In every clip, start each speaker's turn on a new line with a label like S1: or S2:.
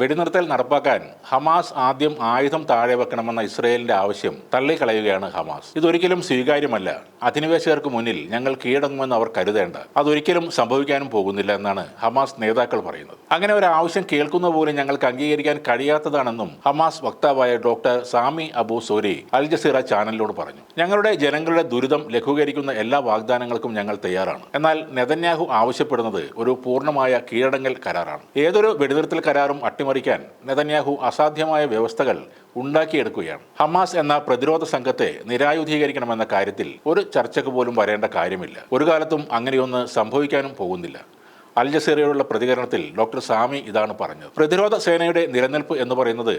S1: വെടിനിർത്തൽ നടപ്പാക്കാൻ ഹമാസ് ആദ്യം ആയുധം താഴെ വെക്കണമെന്ന ഇസ്രയേലിന്റെ ആവശ്യം തള്ളിക്കളയുകയാണ് ഹമാസ്. ഇതൊരിക്കലും സ്വീകാര്യമല്ല. അധിനിവേശകർക്ക് മുന്നിൽ ഞങ്ങൾ കീഴടങ്ങുമെന്ന് അവർ കരുതേണ്ട. അതൊരിക്കലും സംഭവിക്കാനും പോകുന്നില്ല എന്നാണ് ഹമാസ് നേതാക്കൾ പറയുന്നത്. അങ്ങനെ ഒരു ആവശ്യം കേൾക്കുന്ന പോലും ഞങ്ങൾക്ക് അംഗീകരിക്കാൻ കഴിയാത്തതാണെന്നും ഹമാസ് വക്താവായ ഡോക്ടർ സാമി അബു സോരി അൽ ജസീറ ചാനലിനോട് പറഞ്ഞു. ഞങ്ങളുടെ ജനങ്ങളുടെ ദുരിതം ലഘൂകരിക്കുന്ന എല്ലാ വാഗ്ദാനങ്ങൾക്കും ഞങ്ങൾ തയ്യാറാണ്. എന്നാൽ നെതന്യാഹു ആവശ്യപ്പെടുന്നത് ഒരു പൂർണ്ണമായ കീഴടങ്ങൽ കരാറാണ്. ഏതൊരു വെടിനിർത്തൽ കരാറും അട്ടിമറിക്കാൻ നെതന്യാഹു അസാധ്യമായ വ്യവസ്ഥകൾ ഉണ്ടാക്കിയെടുക്കുകയാണ്. ഹമാസ് എന്ന പ്രതിരോധ സംഘത്തെ നിരായുധീകരിക്കണമെന്ന കാര്യത്തിൽ ഒരു ചർച്ചയ്ക്ക് പോലും വരേണ്ട കാര്യമില്ല. ഒരു കാലത്തും അങ്ങനെയൊന്ന് സംഭവിക്കാനും പോകുന്നില്ല. അൽ ജസീറയോടുള്ള പ്രതികരണത്തിൽ ഡോക്ടർ സാമി ഇതാണ് പറഞ്ഞത്. പ്രതിരോധ സേനയുടെ നിലനിൽപ്പ് എന്ന് പറയുന്നത്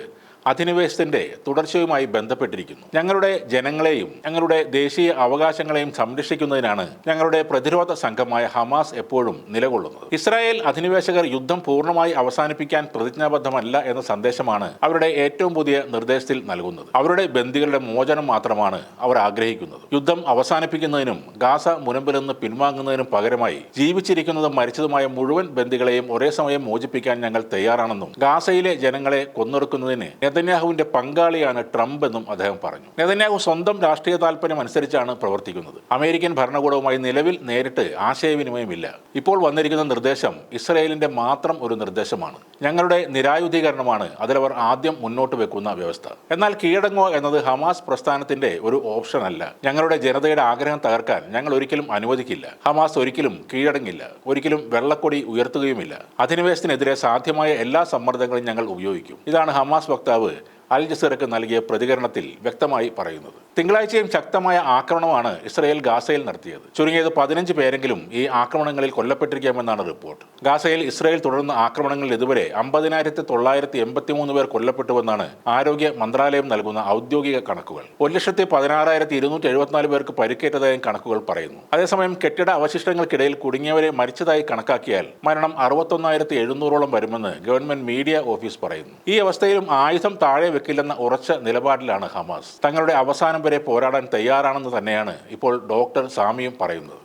S1: അധിനിവേശത്തിന്റെ തുടർച്ചയുമായി ബന്ധപ്പെട്ടിരിക്കുന്നു. ഞങ്ങളുടെ ജനങ്ങളെയും ഞങ്ങളുടെ ദേശീയ അവകാശങ്ങളെയും സംരക്ഷിക്കുന്നതിനാണ് ഞങ്ങളുടെ പ്രതിരോധ സംഘമായ ഹമാസ് എപ്പോഴും നിലകൊള്ളുന്നത്. ഇസ്രായേൽ അധിനിവേശകർ യുദ്ധം പൂർണ്ണമായി അവസാനിപ്പിക്കാൻ പ്രതിജ്ഞാബദ്ധമല്ല എന്ന സന്ദേശമാണ് അവരുടെ ഏറ്റവും പുതിയ നിർദ്ദേശത്തിൽ നൽകുന്നത്. അവരുടെ ബന്ദികളുടെ മോചനം മാത്രമാണ് അവർ ആഗ്രഹിക്കുന്നത്. യുദ്ധം അവസാനിപ്പിക്കുന്നതിനും ഗാസ മുനമ്പിൽ നിന്ന് പിൻവാങ്ങുന്നതിനും പകരമായി ജീവിച്ചിരിക്കുന്നതും മരിച്ചതുമായ മുഴുവൻ ബന്ദികളെയും ഒരേ സമയം മോചിപ്പിക്കാൻ ഞങ്ങൾ തയ്യാറാണെന്നും ഗാസയിലെ ജനങ്ങളെ കൊന്നൊടുക്കുന്നതിന് നെതന്യാഹുവിന്റെ പങ്കാളിയാണ് ട്രംപ് എന്നും അദ്ദേഹം പറഞ്ഞു. നെതന്യാഹു സ്വന്തം രാഷ്ട്രീയ താല്പര്യം അനുസരിച്ചാണ് പ്രവർത്തിക്കുന്നത്. അമേരിക്കൻ ഭരണകൂടവുമായി നിലവിൽ നേരിട്ട് ആശയവിനിമയമില്ല. ഇപ്പോൾ വന്നിരിക്കുന്ന നിർദ്ദേശം ഇസ്രയേലിന്റെ മാത്രം ഒരു നിർദ്ദേശമാണ്. ഞങ്ങളുടെ നിരായുധീകരണമാണ് അതിലവർ ആദ്യം മുന്നോട്ട് വെക്കുന്ന വ്യവസ്ഥ. എന്നാൽ കീഴടങ്ങുക എന്നത് ഹമാസ് പ്രസ്ഥാനത്തിന്റെ ഒരു ഓപ്ഷൻ അല്ല. ഞങ്ങളുടെ ജനതയുടെ ആഗ്രഹം തകർക്കാൻ ഞങ്ങൾ ഒരിക്കലും അനുവദിക്കില്ല. ഹമാസ് ഒരിക്കലും കീഴടങ്ങില്ല, ഒരിക്കലും വെള്ളക്കൊടി ഉയർത്തുകയുമില്ല. അധിനിവേശത്തിനെതിരെ സാധ്യമായ എല്ലാ സമ്മർദ്ദങ്ങളും ഞങ്ങൾ ഉപയോഗിക്കും. ഇതാണ് ഹമാസ് വക്താവ് അൽ ജസീറയ്ക്ക് നൽകിയ പ്രതികരണത്തിൽ വ്യക്തമായി പറയുന്നത്. തിങ്കളാഴ്ചയും ശക്തമായ ആക്രമണമാണ് ഇസ്രയേൽ ഗാസയിൽ നടത്തിയത്. ചുരുങ്ങിയത് 15 പേരെങ്കിലും ഈ ആക്രമണങ്ങളിൽ കൊല്ലപ്പെട്ടിരിക്കാമെന്നാണ് റിപ്പോർട്ട്. ഗാസയിൽ ഇസ്രയേൽ തുടർന്ന ആക്രമണങ്ങളിൽ ഇതുവരെ 50,983 പേർ കൊല്ലപ്പെട്ടുവെന്നാണ് ആരോഗ്യ മന്ത്രാലയം നൽകുന്ന ഔദ്യോഗിക കണക്കുകൾ. 1,16,274 പേർക്ക് പരിക്കേറ്റതായും കണക്കുകൾ പറയുന്നു. അതേസമയം കെട്ടിട അവശിഷ്ടങ്ങൾക്കിടയിൽ കുടുങ്ങിയവരെ മരിച്ചതായി കണക്കാക്കിയാൽ മരണം 61,700ഓളം വരുമെന്ന് ഗവൺമെന്റ് മീഡിയ ഓഫീസ് പറയുന്നു. ഈ അവസ്ഥയിലും ആയുധം താഴെ വെക്കില്ലെന്ന ഉറച്ച നിലപാടിലാണ് ഹമാസ്. തങ്ങളുടെ അവസാനം വരെ പോരാടാൻ തയ്യാറാണെന്ന് തന്നെയാണ് ഇപ്പോൾ ഡോക്ടർ സാമിയും പറയുന്നത്.